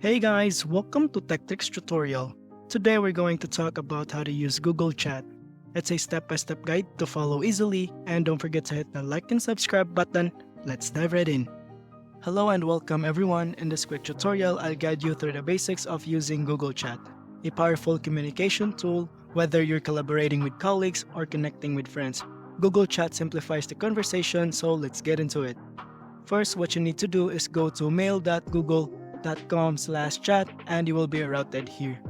Hey guys, welcome to Tech Tricks tutorial. Today we're going to talk about how to use Google Chat. It's a step-by-step guide to follow easily, and don't forget to hit the like and subscribe button. Let's dive right in. Hello and welcome everyone. In this quick tutorial, I'll guide you through the basics of using Google Chat, a powerful communication tool. Whether you're collaborating with colleagues or connecting with friends, Google Chat simplifies the conversation, so let's get into it. First, what you need to do is go to mail.google.com/chat and you will be routed here.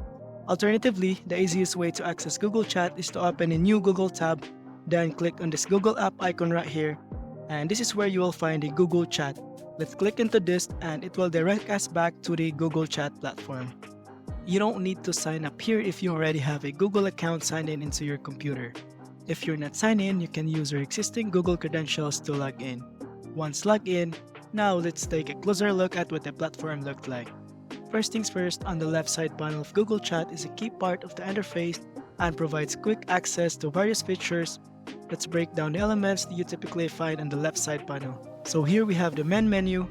Alternatively, the easiest way to access Google Chat is to open a new Google tab, then click on this Google app icon right here, and this is where you will find the Google Chat. Let's click into this and it will direct us back to the Google Chat platform. You don't need to sign up here if you already have a Google account signed in into your computer. If you're not signed in, you can use your existing Google credentials to log in. Once logged in, now let's take a closer look at what the platform looked like. First things first, on the left side panel of Google Chat is a key part of the interface and provides quick access to various features. Let's break down the elements that you typically find on the left side panel. So here we have the main menu,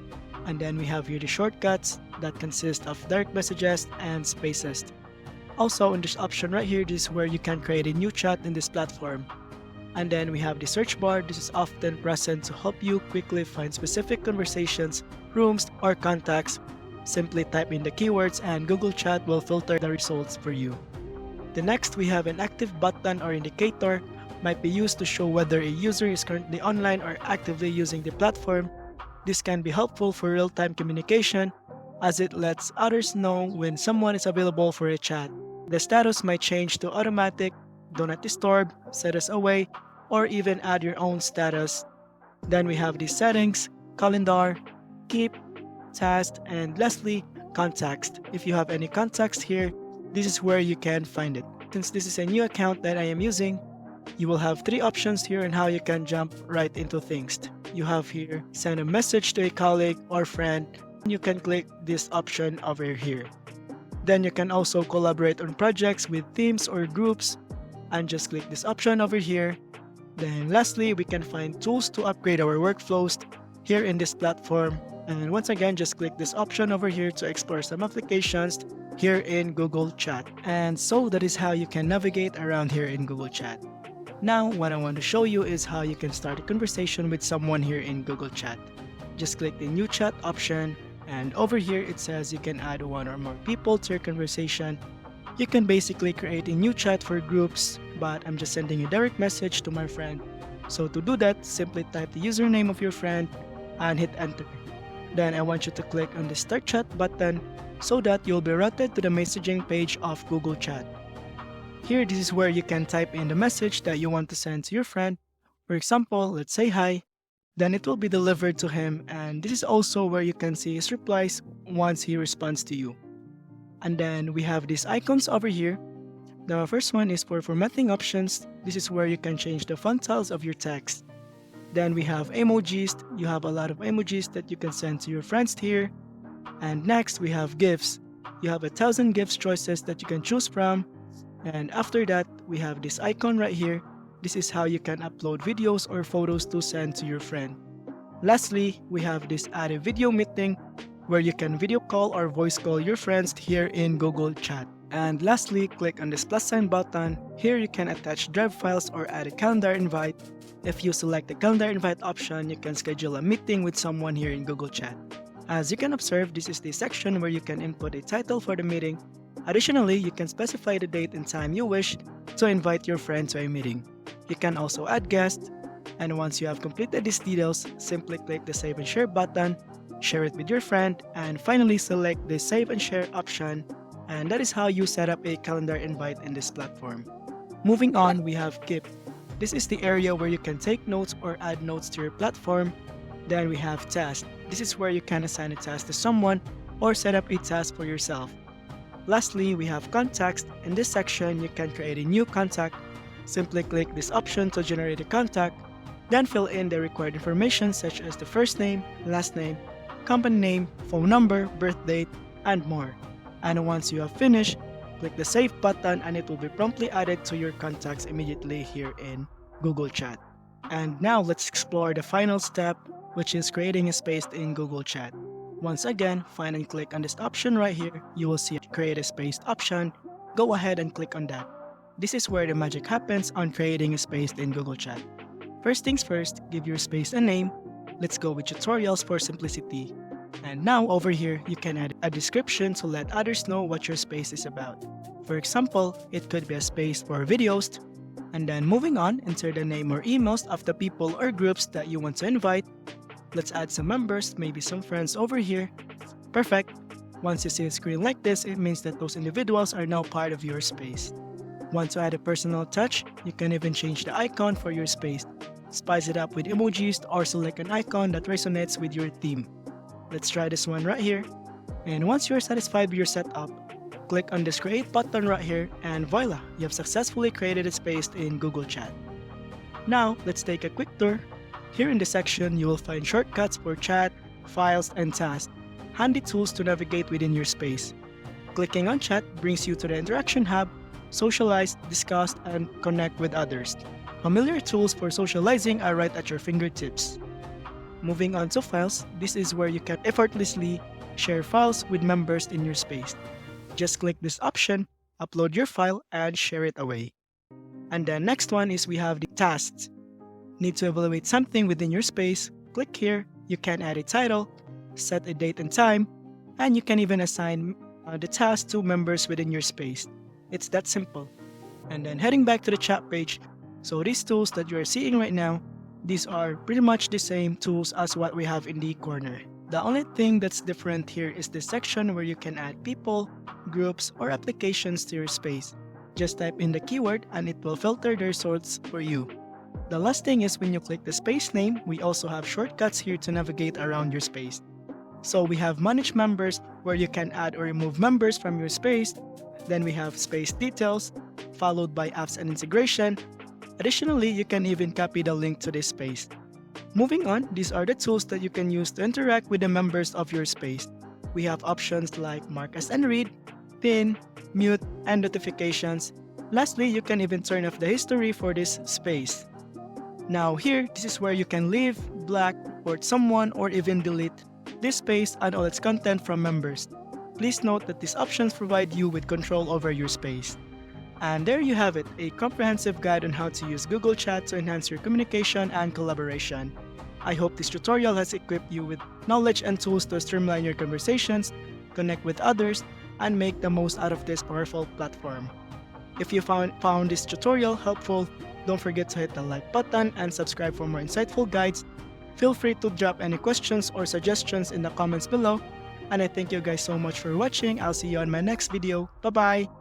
and then we have here the shortcuts that consist of direct messages and spaces. Also in this option right here, this is where you can create a new chat in this platform. And then we have the search bar. This is often present to help you quickly find specific conversations, rooms, or contacts. Simply type in the keywords and Google Chat will filter the results for you. The next, we have an active button or indicator, might be used to show whether a user is currently online or actively using the platform. This can be helpful for real-time communication as it lets others know when someone is available for a chat. The status might change to automatic, do not disturb, set us away, or even add your own status. Then we have the settings, calendar, keep, task, and lastly, contacts. If you have any contacts here, this is where you can find it. Since this is a new account that I am using, you will have three options here on how you can jump right into things. You have here, send a message to a colleague or friend. You can click this option over here. Then you can also collaborate on projects with teams or groups and just click this option over here. Then lastly, we can find tools to upgrade our workflows here in this platform. And once again, just click this option over here to explore some applications here in Google Chat. And so that is how you can navigate around here in Google Chat. Now, what I want to show you is how you can start a conversation with someone here in Google Chat. Just click the new chat option, and over here it says you can add one or more people to your conversation. You can basically create a new chat for groups, but I'm just sending a direct message to my friend. So to do that, simply type the username of your friend and hit enter. Then I want you to click on the start chat button so that you'll be routed to the messaging page of Google Chat. Here, this is where you can type in the message that you want to send to your friend. For example, let's say hi. Then it will be delivered to him, and this is also where you can see his replies once he responds to you. And then we have these icons over here. The first one is for formatting options. This is where you can change the font size of your text. Then we have emojis. You have a lot of emojis that you can send to your friends here. And next we have GIFs. You have 1,000 GIFs choices that you can choose from. And after that, we have this icon right here. This is how you can upload videos or photos to send to your friend. Lastly, we have this add a video meeting where you can video call or voice call your friends here in Google Chat. And lastly, click on this plus sign button. Here you can attach drive files or add a calendar invite. If you select the calendar invite option, you can schedule a meeting with someone here in Google Chat. As you can observe, this is the section where you can input a title for the meeting. Additionally, you can specify the date and time you wish to invite your friend to a meeting. You can also add guests, and once you have completed these details, simply click the save and share button, share it with your friend, and finally select the save and share option, and that is how you set up a calendar invite in this platform. Moving on, we have Keep. This is the area where you can take notes or add notes to your platform. Then we have Task. This is where you can assign a task to someone or set up a task for yourself. Lastly, we have Contacts. In this section, you can create a new contact. Simply click this option to generate a contact, then fill in the required information such as the first name, last name, company name, phone number, birth date, and more. And once you have finished, click the Save button and it will be promptly added to your contacts immediately here in Google Chat. And now let's explore the final step, which is creating a space in Google Chat. Once again, find and click on this option right here. You will see a create a space option. Go ahead and click on that. This is where the magic happens on creating a space in Google Chat. First things first, give your space a name. Let's go with tutorials for simplicity. And now over here, you can add a description to let others know what your space is about. For example, it could be a space for videos. And then moving on, enter the name or emails of the people or groups that you want to invite. Let's add some members, maybe some friends over here. Perfect. Once you see a screen like this, it means that those individuals are now part of your space. Want to add a personal touch? You can even change the icon for your space. Spice it up with emojis or select an icon that resonates with your theme. Let's try this one right here. And once you're satisfied with your setup, click on this create button right here and voila, you have successfully created a space in Google Chat. Now, let's take a quick tour. Here in this section, you will find shortcuts for chat, files, and tasks. Handy tools to navigate within your space. Clicking on chat brings you to the interaction hub, socialize, discuss, and connect with others. Familiar tools for socializing are right at your fingertips. Moving on to files, this is where you can effortlessly share files with members in your space. Just click this option, upload your file, and share it away. And the next one is we have the tasks. Need to evaluate something within your space? Click here. You can add a title, set a date and time, and you can even assign the task to members within your space. It's that simple. And then heading back to the chat page, so these tools that you are seeing right now, these are pretty much the same tools as what we have in the corner. The only thing that's different here is the section where you can add people, groups, or applications to your space. Just type in the keyword and it will filter the results for you. The last thing is when you click the space name, we also have shortcuts here to navigate around your space. So we have manage members where you can add or remove members from your space. Then we have space details, followed by apps and integration. Additionally, you can even copy the link to this space. Moving on, these are the tools that you can use to interact with the members of your space. We have options like mark as unread, pin, mute, and notifications. Lastly, you can even turn off the history for this space. Now here, this is where you can leave, block, report someone, or even delete this space and all its content from members. Please note that these options provide you with control over your space. And there you have it, a comprehensive guide on how to use Google Chat to enhance your communication and collaboration. I hope this tutorial has equipped you with knowledge and tools to streamline your conversations, connect with others, and make the most out of this powerful platform. If you found this tutorial helpful, don't forget to hit the like button and subscribe for more insightful guides. Feel free to drop any questions or suggestions in the comments below. And I thank you guys so much for watching. I'll see you on my next video. Bye-bye!